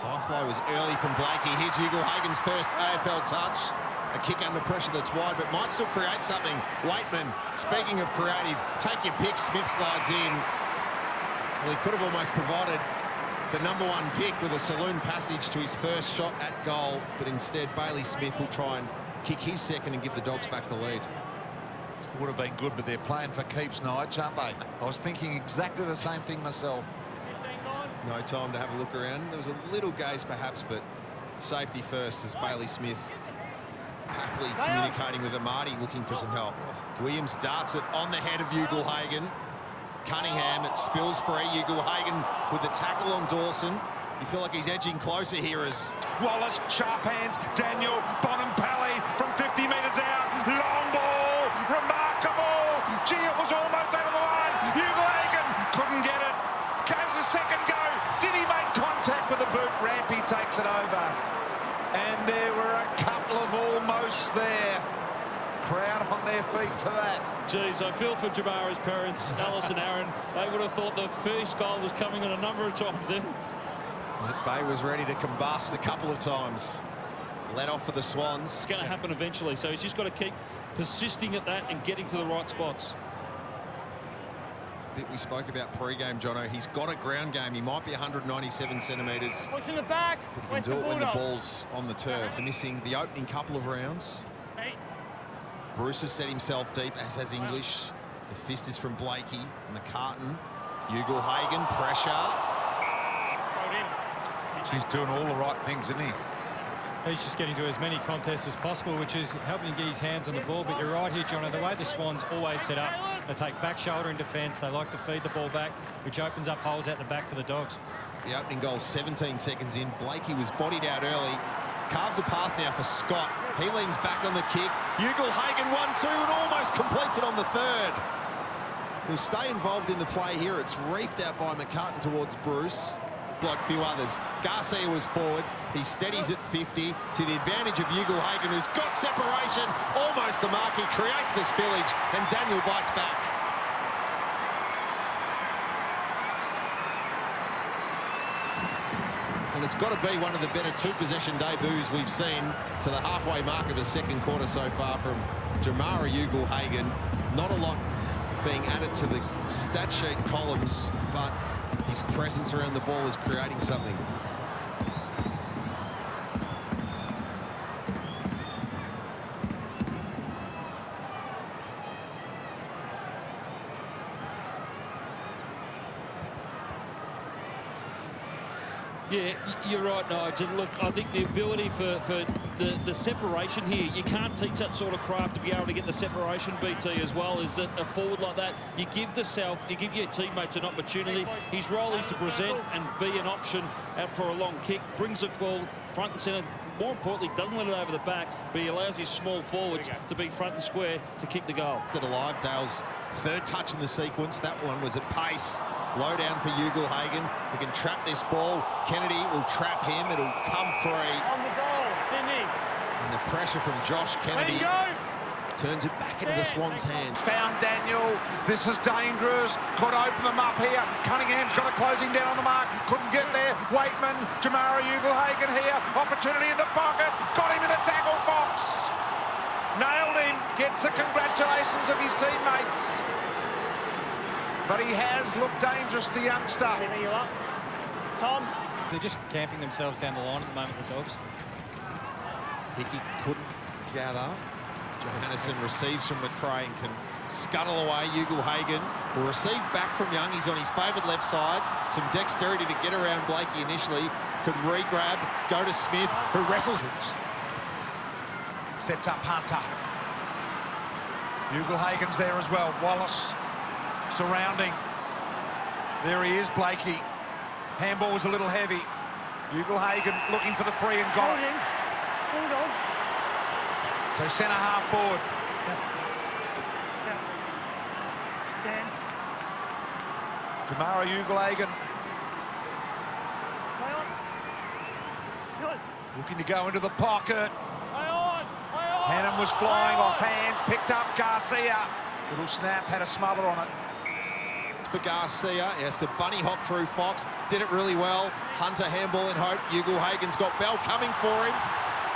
High flow was early from Blakey. Here's Ugle-Hagan's first AFL touch. A kick under pressure that's wide, but might still create something. Waitman, speaking of creative, take your pick. Smith slides in. Well, he could have almost provided the #1 pick with a saloon passage to his first shot at goal, but instead Bailey Smith will try and kick his second and give the Dogs back the lead. Would have been good, but they're playing for keeps, Nige, aren't they? I was thinking exactly the same thing myself. No time to have a look around. There was a little gaze perhaps, but safety first as Bailey Smith happily communicating with Amadi, looking for some help. Williams darts it on the head of Ugle-Hagan. Cunningham, it spills free. Ugle-Hagan with the tackle on Dawson. You feel like he's edging closer here as Wallace, sharp hands, Daniel, Bonampally from 50 metres out. Long ball, remarkable. Gee, it was almost over the line. Ugle-Hagan couldn't get it. Gives a second go. Did he make contact with the boot? Rampy takes it over. And there were a couple of almost there. Crowd on their feet for that. Geez, I feel for Jamarra's parents, Alice and Aaron. They would have thought the first goal was coming on a number of times then. Bay was ready to combust a couple of times. Let off for the Swans. It's going to happen eventually, so he's just got to keep persisting at that and getting to the right spots. It's a bit we spoke about pre-game, Jono. He's got a ground game. He might be 197 centimetres. Push in the back. But he can do it when the ball's on the turf. Missing the opening couple of rounds. Bruce has set himself deep, as has English. The fist is from Blakey. McCartan. Ugle-Hagan, pressure. He's doing all the right things, isn't he? He's just getting to as many contests as possible, which is helping him get his hands on the ball. But you're right here, Jono, the way the Swans always set up, they take back shoulder in defence. They like to feed the ball back, which opens up holes out the back for the Dogs. The opening goal 17 seconds in. Blakey was bodied out early. Carves a path now for Scott. He leans back on the kick. Ugle-Hagan 1-2 and almost completes it on the third. He'll stay involved in the play here. It's reefed out by McCartan towards Bruce. Like a few others. Garcia was forward. He steadies at 50 to the advantage of Ugle-Hagan, who's got separation. Almost the mark. He creates the spillage, and Daniel bites back. And it's got to be one of the better two-possession debuts we've seen to the halfway mark of a second quarter so far from Jamarra Ugle-Hagan. Not a lot being added to the stat sheet columns, but his presence around the ball is creating something. Yeah, you're right, Nigel. Look, I think the ability for the separation here, you can't teach that sort of craft to be able to get the separation, BT, as well. Is that a forward like that, you give your teammates an opportunity. His role is to present and be an option out for a long kick, brings the ball front and centre. More importantly, doesn't let it over the back, but he allows his small forwards to be front and square to kick the goal. Alive, Dale's third touch in the sequence. That one was at pace. Low down for Ugle-Hagan. He can trap this ball. Kennedy will trap him. It'll come free. On the ball, Sydney. And the pressure from Josh Kennedy turns it back into the Swans' hands. Found Daniel. This is dangerous. Could open them up here. Cunningham's got to close him down on the mark. Couldn't get there. Waitman, Jamarra Ugle-Hagan here. Opportunity in the pocket. Got him in the tackle, Fox. Nailed him. Gets the congratulations of his teammates. But he has looked dangerous, the youngster. Timmy, you up? Tom? They're just camping themselves down the line at the moment, the Dogs. Hickey couldn't gather. Johannesson receives from McRae and can scuttle away. Ugle-Hagan will receive back from Young. He's on his favoured left side. Some dexterity to get around Blakey initially. Could re-grab, go to Smith, who wrestles. Sets up Hunter. Ugle-Hagan's there as well. Wallace surrounding. There he is, Blakey. Handball was a little heavy. Ugle-Hagan looking for the free and got it. Bulldogs. So centre half forward. Stand. Jamarra Ugle-Hagan Play on. Good. looking to go into the pocket. Play on. Play on. Hannum was flying off hands, picked up Garcia. Little snap, had a smother on it. flicked for Garcia. He has to bunny hop through Fox. Did it really well. Hunter handball in hope. Ugle-Hagan's got Bell coming for him.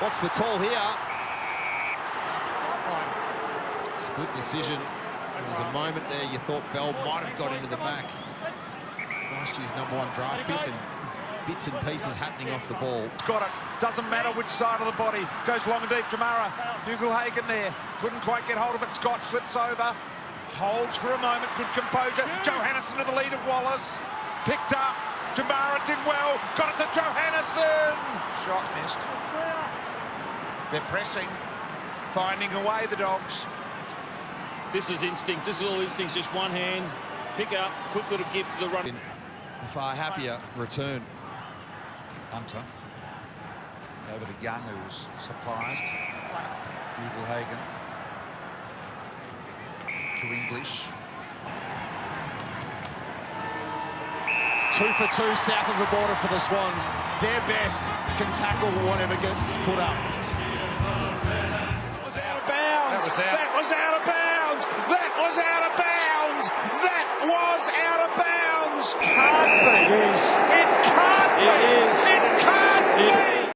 What's the call here? Split decision. There was a moment there you thought Bell might have got into the back. Last year's #1 draft pick, and there's bits and pieces happening off the ball. Got it. Doesn't matter which side of the body. Goes long and deep. Jamarra. Ugle-Hagan there. Couldn't quite get hold of it. Scott slips over. Holds for a moment. Good composure. Johannesson to the lead of Wallace. Picked up. Jamarra did well. Got it to Johannesson. Shot missed. They're pressing. Finding away the Dogs. This is instincts. This is all instincts. Just one hand. Pick up. Quick little give to the run. A far happier return. Hunter. Over to Young, who's surprised. Ugle-Hagan. To English. 2 for 2 south of the border for the Swans. Their best can tackle whatever gets put up. That was out of bounds. That was out of bounds. That was out of bounds. That was out of bounds. Can't be.